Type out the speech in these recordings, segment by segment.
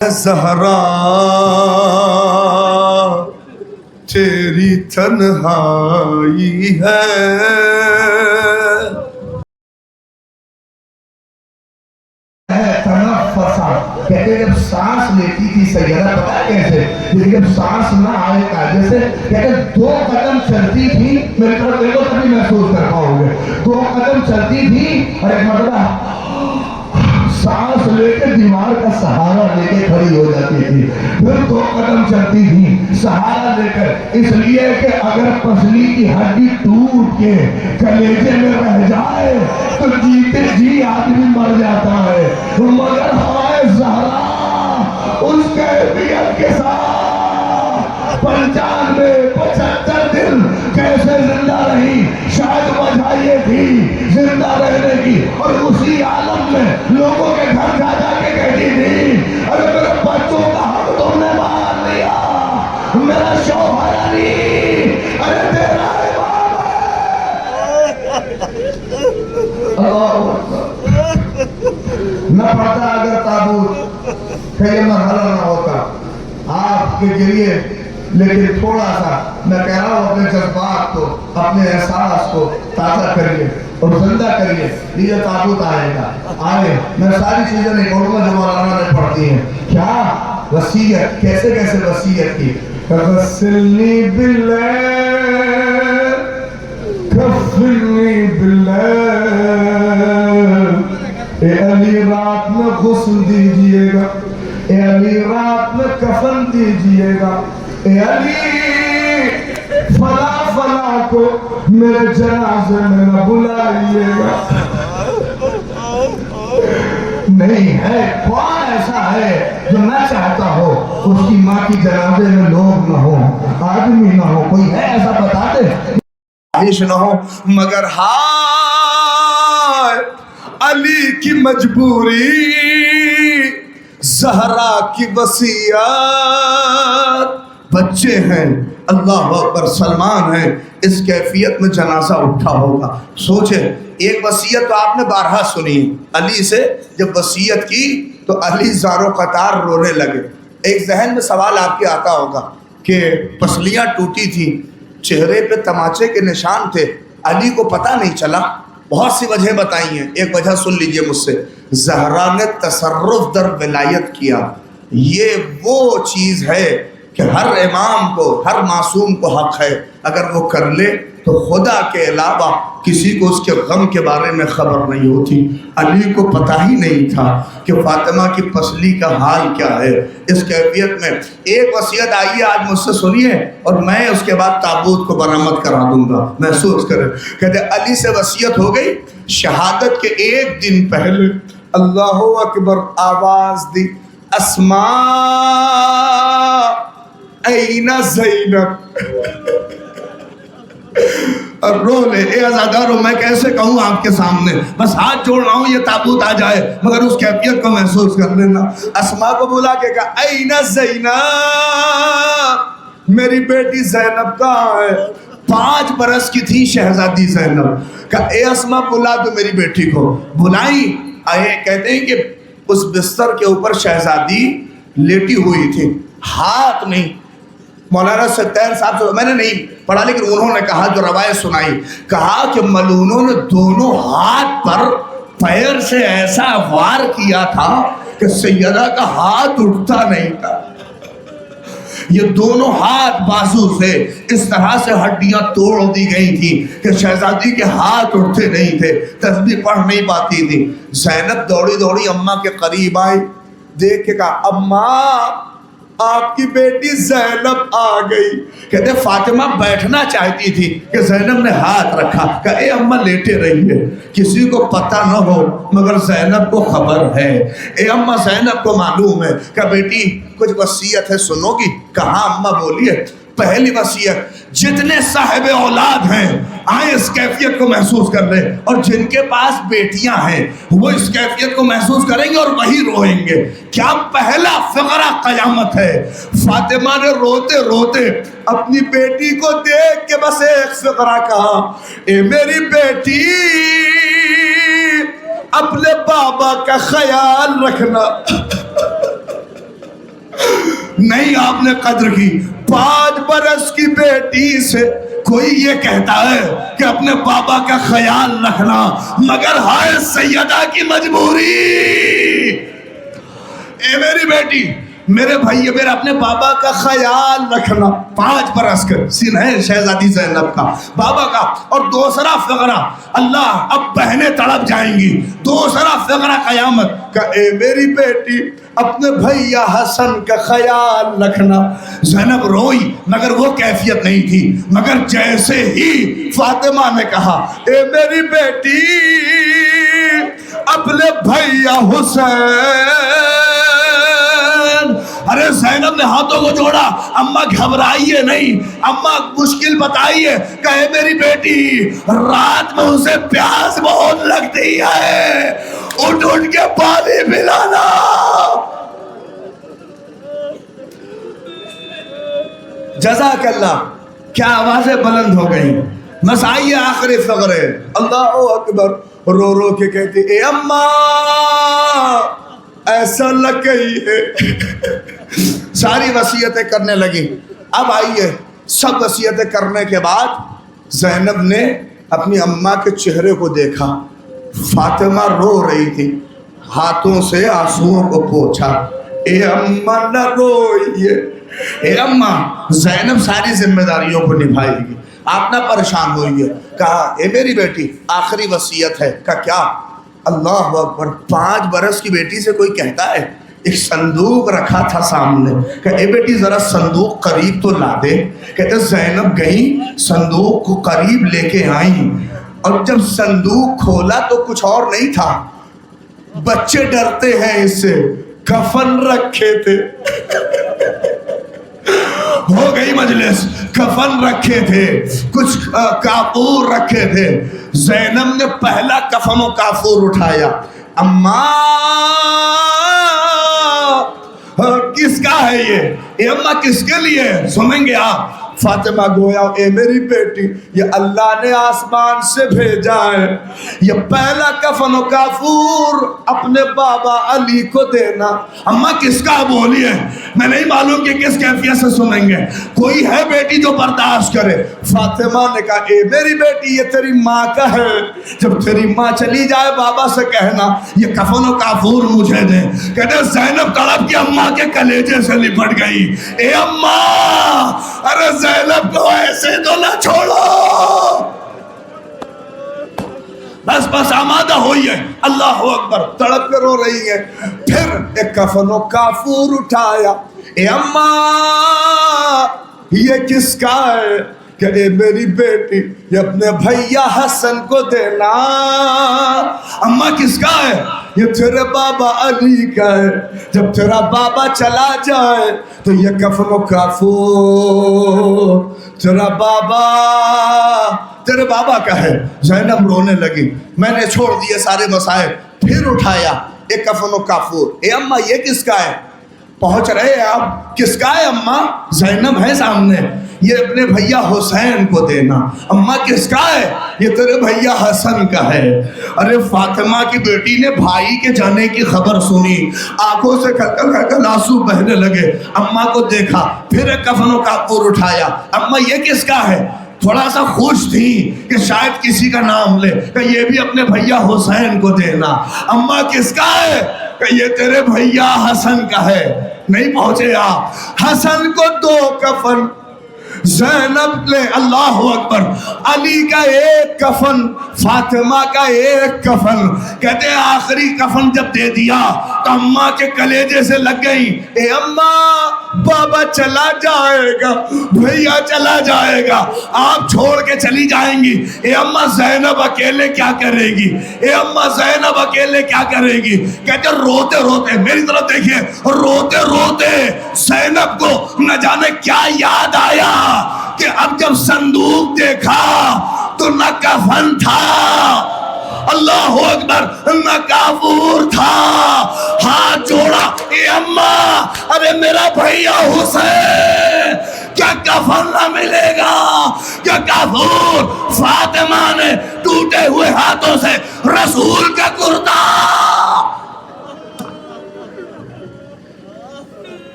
زہرا تیری تنہائی ہے، کہتے جب سانس لیتی تھی سیدہ پتا کیسے، لیکن جب سانس نہ آئے کاجے سے کہتے 2 قدم چلتی تھی، میرے طرف دیکھو تبھی محسوس کر پاؤ گے، 2 قدم چلتی تھی اور ایک مرتبہ سانس لے کے دیوار کا سہارا لے کے کھڑی ہو جاتی تھی، پھر 2 قدم چلتی تھی سہارا لے کر، اس لیے کہ اگر پسلی کی ہڈی ٹوٹ کے کلیجے میں رہ جائے تو جیتے جی آدمی مر جاتا ہے، مگر ہائے زہرا اس کیفیت کے ساتھ 95-75 دن کیسے زندہ رہی، شاید وجہ یہ تھی زندہ رہنے کی، اور اسی عالم میں لوگوں کے گھر جا جا کے کہتی تھی ارے میرے بچوں کا حق تم نے مار لیا، میرا شوہر علی ارے تیرا امام نہ پڑتا اگر تابوت کہ یہ مرحلہ نہ ہوتا آپ کے ذریعے، لیکن تھوڑا سا میں کہہ رہا ہوں اپنے جذبات کو، اپنے احساس کو تازہ کریے اور زندہ کریے، یہ تابوت آئے گا، آئے میں ساری چیزیں نہیں پڑھوں گا جو مولانا نے پڑھتی ہیں، کیا وصیت کیسے کیسے وصیت کی، غسلنی باللیل کفنی باللیل، اے علی رات میں غسل دیجئے گا، اے علی رات میں کفن دیجئے گا، اے علی فلا فلا کو میرے جنازے میں نہ بلائیے گا۔ نہیں ہے کون ایسا ہے جو نہ چاہتا ہو اس کی ماں کی جنازے میں لوگ نہ ہو، آدمی نہ ہو، کوئی ہے ایسا بتا دے، خواہش نہ ہو، مگر ہائے علی کی مجبوری، زہرا کی وصیت، بچے ہیں اللہ اکبر سلمان ہیں، اس کیفیت میں جنازہ اٹھا ہوگا، سوچے ایک وصیت تو آپ نے بارہا سنی، علی سے جب وصیت کی تو علی زارو قطار رونے لگے، ایک ذہن میں سوال آپ کے آتا ہوگا کہ پسلیاں ٹوٹی تھی، چہرے پہ تماچے کے نشان تھے، علی کو پتہ نہیں چلا، بہت سی وجہ بتائی ہیں، ایک وجہ سن لیجئے مجھ سے، زہرا نے تصرف در ولایت کیا، یہ وہ چیز ہے کہ ہر امام کو ہر معصوم کو حق ہے، اگر وہ کر لے تو خدا کے علاوہ کسی کو اس کے غم کے بارے میں خبر نہیں ہوتی، علی کو پتہ ہی نہیں تھا کہ فاطمہ کی پسلی کا حال کیا ہے، اس کیفیت میں ایک وصیت آئیے آج مجھ سے سنیے اور میں اس کے بعد تابوت کو برآمد کرا دوں گا، محسوس کریں، کہتے علی سے وصیت ہو گئی، شہادت کے 1 دن پہلے اللہ اکبر آواز دی، اسماء این زینب، اور رو لے، اے عزادارو میں کیسے کہوں آپ کے سامنے، بس ہاتھ جوڑ رہا ہوں یہ تابوت آ جائے، مگر اس کیفیت کو محسوس کر لینا، اسماء کو بلا کے کہا این زینب، میری بیٹی زینب کہاں ہے، 5 برس کی تھی شہزادی زینب، کہا اے اسماء بلا تو میری بیٹی کو، بلائی آئے، کہتے ہیں کہ اس بستر کے اوپر شہزادی لیٹی ہوئی تھی، ہاتھ نہیں، مولانا ستین صاحب سے میں نے نہیں پڑھا لیکن انہوں نے کہا جو روایت سنائی، کہا کہ ملعونوں نے دونوں ہاتھ پر پیر سے ایسا وار کیا تھا کہ سیدہ کا ہاتھ اٹھتا نہیں تھا، یہ دونوں ہاتھ بازو سے اس طرح سے ہڈیاں توڑ دی گئی تھی کہ شہزادی کے ہاتھ اٹھتے نہیں تھے، تسبیح پڑھ نہیں پاتی تھی، زینب دوڑی دوڑی اماں کے قریب آئی، دیکھ کے کہا اماں آپ کی بیٹی زینب آ گئی، کہتے فاطمہ بیٹھنا چاہتی تھی کہ زینب نے ہاتھ رکھا، کہ اے اماں لیٹے رہیے، کسی کو پتہ نہ ہو مگر زینب کو خبر ہے، اے اماں زینب کو معلوم ہے، کہ بیٹی کچھ وصیت ہے سنو گی، کہاں اماں بولیے، پہلی وصیت جتنے صاحب اولاد ہیں آئیں اس کیفیت کو محسوس کر لیں، اور جن کے پاس بیٹیاں ہیں وہ اس کیفیت کو محسوس کریں گے اور وہی روئیں گے، کیا پہلا فقرہ قیامت ہے، فاطمہ نے روتے روتے اپنی بیٹی کو دیکھ کے بس ایک فقرہ کہا، اے میری بیٹی اپنے بابا کا خیال رکھنا، نہیں آپ نے قدر کی. 5 برس کی بیٹی سے کوئی یہ کہتا ہے کہ اپنے بابا کا خیال رکھنا، مگر ہائے سیدہ کی مجبوری. اے میری بیٹی، میرے بھائی، میرے اپنے بابا کا خیال رکھنا. 5 برس کا سن ہے شہزادی زینب کا، بابا کا. اور دوسرا فقرہ، اللہ اب بہنیں تڑپ جائیں گی. دوسرا فقرہ قیامت کا، اے میری بیٹی اپنے بھیا حسن کا خیال رکھنا. زینب روئی مگر وہ کیفیت نہیں تھی. مگر جیسے ہی فاطمہ نے کہا اے میری بیٹی اپنے بھیا حسین، ارے زینب نے ہاتھوں کو جوڑا. اماں گھبرائیے نہیں، اماں مشکل بتائیے. کہے میری بیٹی رات میں اسے پیاس بہت لگتی ہے، اٹھ اٹھ کے پانی پلانا. جزاک اللہ. کیا آوازیں بلند ہو گئی. بس آئیے آخری فقرے. اللہ اکبر. رو رو کے کہتی اے اماں ایسا لگ گئی ہے. ساری وصیتیں کرنے لگی. اب آئیے، سب وصیتیں کرنے کے بعد زینب نے اپنی اماں کے چہرے کو دیکھا. فاطمہ رو رہی تھی، ہاتھوں سے آنسوؤں کو پوچھا. اے اماں نہ روئیے. اے اماں، زینب ساری ذمہ داریوں کو نبھائے گی، آپ نہ پریشان ہوئیے. کہا اے میری بیٹی آخری وصیت ہے. کہا کیا؟ اللہ اکبر. 5 برس کی بیٹی سے کوئی کہتا ہے. ایک صندوق رکھا تھا سامنے. کہ اے بیٹی ذرا صندوق قریب تو لا دے. کہتے زینب گئیں، صندوق کو قریب لے کے آئیں، اور جب صندوق کھولا تو کچھ اور نہیں تھا. بچے ڈرتے ہیں اس سے، کفن رکھے تھے. ہو گئی مجلس. کفن رکھے تھے، کچھ کافور رکھے تھے. زینب نے پہلا کفن و کافور اٹھایا. اماں کس کا ہے یہ؟ اے اماں کس کے لیے؟ سنیں گے آپ. فاطمہ گویا اے میری بیٹی یہ اللہ نے آسمان سے بھیجا ہے. یہ پہلا کفن و کافور اپنے بابا علی کو دینا. اماں کس کا بولیے؟ میں نہیں معلوم کہ کس کیفیت سے سنیں گے. کوئی ہے بیٹی جو برداشت کرے؟ فاطمہ نے کہا اے میری بیٹی یہ تیری ماں کا ہے. جب تیری ماں چلی جائے بابا سے کہنا یہ کفن و کافور مجھے دے. کہتے زینب تڑپ کے اماں کے کلیجے سے لپٹ گئی. اے اماں، ارے زینب کو ایسے تو نہ چھوڑو. بس بس آمادہ ہوئیے. اللہ اکبر. تڑپ کے رو رہی ہے. پھر ایک کفن و کافور اٹھایا. اے اماں یہ کس کا ہے؟ کہ اے میری بیٹی یہ اپنے بھیا حسن کو دینا. اماں کس کا ہے؟ یہ تیرے بابا علی کا ہے. جب تیرا بابا چلا جائے تو یہ کفن و کافور تیرے بابا کا ہے. زینب رونے لگی. میں نے چھوڑ دیے سارے مسائل. پھر اٹھایا ایک کفن و کافور. اے اماں یہ کس کا ہے؟ پہنچ رہے ہیں آپ. کس کا ہے اماں؟ زینب ہے سامنے. یہ اپنے بھیا حسین کو دینا. اماں کس کا ہے؟ یہ تیرے بھیا حسن کا ہے. ارے فاطمہ کی بیٹی نے بھائی کے جانے کی خبر سنی، آنکھوں سے کھل آنسو بہنے لگے. اماں کو دیکھا. پھر ایک کفن و کافور اٹھایا. اماں یہ کس کا ہے؟ تھوڑا سا خوش تھی کہ شاید کسی کا نام لے کہ یہ بھی اپنے بھیا حسین کو دینا. اماں کس کا ہے؟ کہ یہ تیرے بھیا حسن کا ہے. نہیں پہنچے آپ. حسن کو 2 کفن، زینب لے. اللہ اکبر. علی کا 1 کفن، فاطمہ کا 1 کفن. کہتے ہیں آخری کفن جب دے دیا تو اماں کے کلیجے سے لگ گئی. اے اماں بابا چلا جائے گا، بھیا چلا جائے گا، آپ چھوڑ کے چلی جائیں گی. اے اماں زینب اکیلے کیا کرے گی؟ اے اماں زینب اکیلے کیا کرے گی؟ کہتے روتے روتے، میری طرف دیکھیے، روتے روتے زینب کو نہ جانے کیا یاد آیا کہ اب جب صندوق دیکھا تو نہ کفن تھا، اللہ اکبر، نہ کافور تھا. ہاتھ جوڑا. اے اماں، ارے میرا بھیا حسین، کیا کفن نہ ملے گا؟ کیا کافور؟ فاطمہ نے ٹوٹے ہوئے ہاتھوں سے رسول کا کرتا.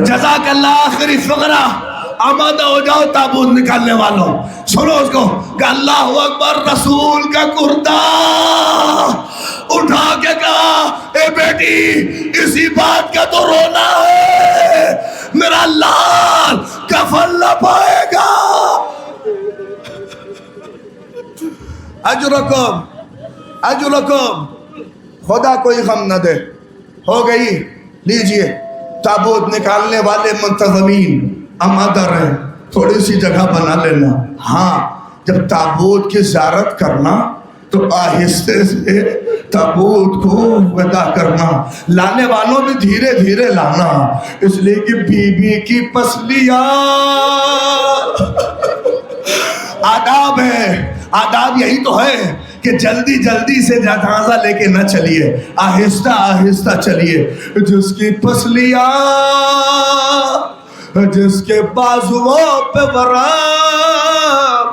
جزاک اللہ. آخری فقرہ. آمادہ ہو جاؤ تابوت نکالنے والوں. سنو اس کو کہ اللہ اکبر. رسول کا کرتا اٹھا کے کہا اے بیٹی اسی بات کا تو رونا ہے, میرا لال کفن نہ پائے گا. اجرکم اجرکم. خدا کوئی غم نہ دے. ہو گئی. لیجئے تابوت نکالنے والے منتظمین آمادہ رہیں, تھوڑی سی جگہ بنا لینا. ہاں جب تابوت کی زیارت کرنا تو آہستہ سے تابوت کو ودا کرنا. لانے والوں بھی دھیرے دھیرے لانا, اس لیے کہ بی بی کی پسلیاں آداب ہے. آداب یہی تو ہے کہ جلدی جلدی سے جنازہ لے کے نہ چلیے, آہستہ آہستہ چلیے. جس کی پسلیاں جس کے بازوؤں پہ ورم.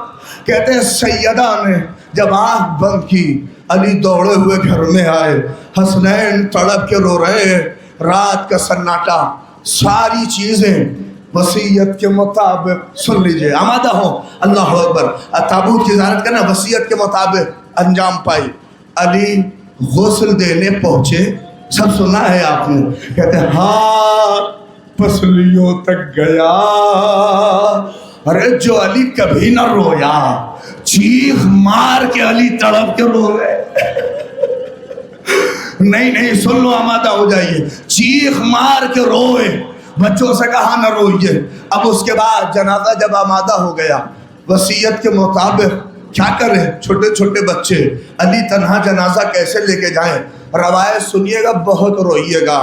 کہتے ہیں سیدہ نے جب آنکھ بند کی, علی دوڑے ہوئے گھر میں آئے. حسنین تڑپ کے رو رہے ہیں. رات کا سناٹا, ساری چیزیں وصیت کے مطابق. سن لیجئے, آمادہ ہو. اللہ اکبر. تابوت کی زیارت کرنا وصیت کے مطابق انجام پائی. علی غسل دینے پہنچے. سب سنا ہے آپ نے. کہتے ہیں ہاں پسلیوں تک گیا. ارے جو علی کبھی نہ رویا, چیخ مار کے علی تڑپ کے رو رہے. نہیں نہیں سن لو, آمادہ ہو جائیے. چیخ مار کے روئے. بچوں سے کہا نہ روئیے. اب اس کے بعد جنازہ جب آمادہ ہو گیا, وصیت کے مطابق کیا کریں, چھوٹے چھوٹے بچے, علی تنہا جنازہ کیسے لے کے جائیں. روایت سنیے گا, بہت روئیے گا.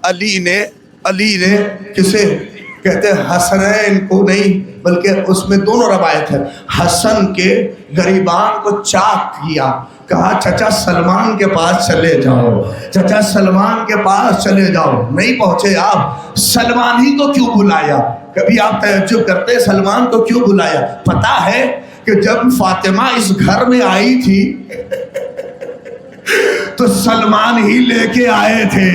علی نے کسے کہتے ہیں حسنین کو نہیں, بلکہ اس میں دونوں روایت ہے. حسن کے گریبان کو چاک کیا, کہا چچا سلمان کے پاس چلے جاؤ, چچا سلمان کے پاس چلے جاؤ. نہیں پہنچے آپ. سلمان ہی کو کیوں بلایا؟ کبھی آپ تعجب کرتے سلمان کو کیوں بلایا؟ پتا ہے کہ جب فاطمہ اس گھر میں آئی تھی تو سلمان ہی لے کے آئے تھے.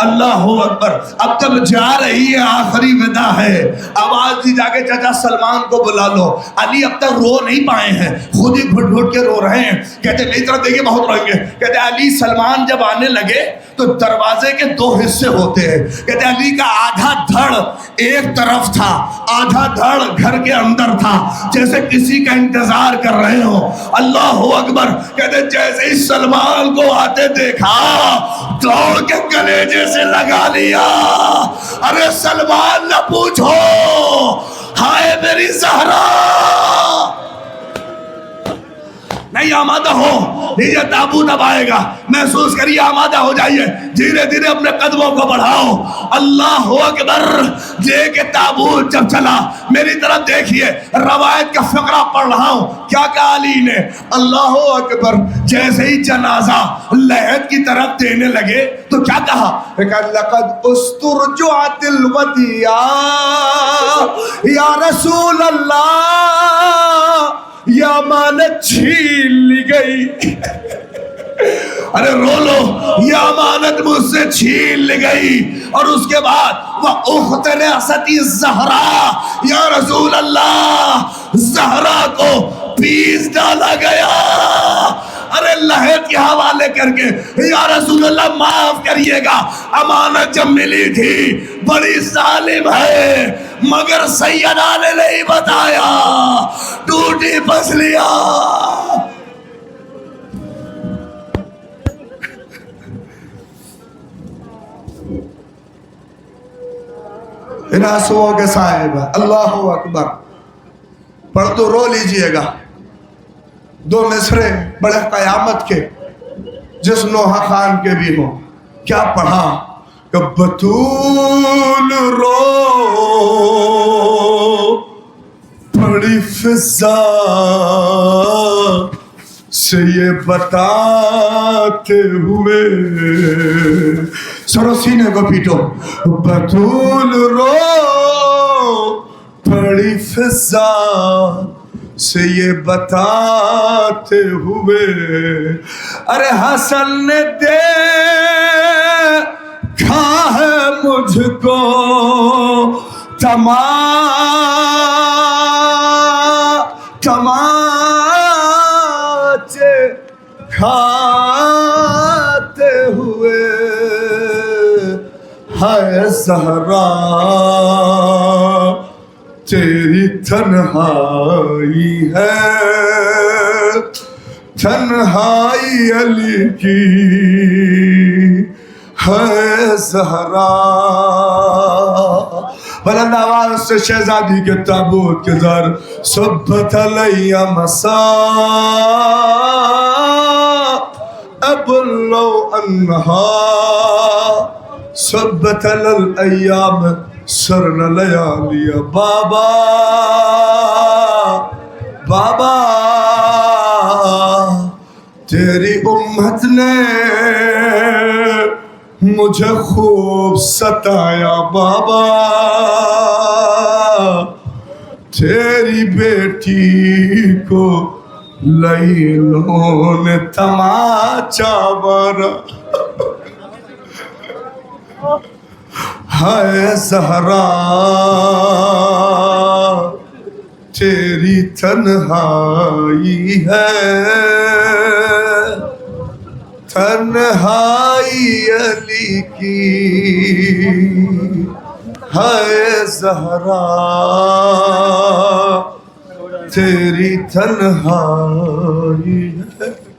اللہ اکبر. اب جب جا رہی ہے, آخری ودا ہے, آواز دی جا کے چچا سلمان کو بلا لو. علی اب تک رو نہیں پائے ہیں, خود ہی گھٹ گھٹ کے رو رہے ہیں. کہتے میری طرف دیکھیے, بہت روئیں گے. کہتے علی سلمان جب آنے لگے تو دروازے کے دو حصے ہوتے ہیں. کہتے علی کا آدھا دھڑ ایک طرف تھا, آدھا دھڑ گھر کے اندر تھا, جیسے کسی کا انتظار کر رہے ہو. اللہ اکبر. کہتے جیسے ہی سلمان کو آتے دیکھا, دوڑ کے کلیجے سے لگا لیا. ارے سلمان نہ پوچھو, ہائے میری زہرا. نہیں آمادہ ہو. لیجیے تابوت اب آئے گا, محسوس کریے. آمادہ ہو جائیے, دھیرے دھیرے اپنے قدموں کو بڑھاؤ. اللہ اکبر. لے کے تابوت جب چلا, میری طرف دیکھیے, روایت کا فقرہ پڑھ رہا ہوں. کیا کہا علی نے؟ اللہ اکبر. جیسے ہی جنازہ لحد کی طرف دینے لگے تو کیا کہا؟ لقد استرجعت الودیع یا رسول اللہ, یہ امانت چھین لی گئی. ارے رو لو, یہ امانت مجھ سے چھین لی گئی. اور اس کے بعد وَأُخْتَنَسَتِ الزَّهْرَا, یا رسول اللہ زہرا کو پیس ڈالا گیا. ارے لحد کے حوالے کر کے, یا رسول اللہ معاف کریے گا, امانت جب ملی تھی بڑی ظالم ہے, مگر سیدہ نے نہیں بتایا. ٹوٹی پسلیاں. ان آنسوؤں کے صاحب. اللہ اکبر. پڑھ تو رو لیجئے گا. دو مصرے بڑے قیامت کے, جس نوحہ خان کے بھی ہوں. کیا پڑھا کہ بطول رو بڑی فضا سے یہ بتاتے ہوئے. سرو سینے کو پیٹو. بطول رو بڑی فضا سے یہ بتاتے ہوئے. ارے حسن نے دے مجھ کو تماچے کھاتے ہوئے ہے زہرا تیری تنہائی ہے تنہائی علی کی ہے زہرا بلند آواز سے شہزادی کے تابوت کے در صبت علیہ مصائب لو انہا صبت الایام سرن لیالی بابا بابا تیری امت نے مجھے خوب ستایا بابا تیری بیٹی کو لیلوں نے تماچا مارا ہے زہرا تیری تنہائی ہے تنہائی علی کی ہے زہرا تیری تنہائی ہے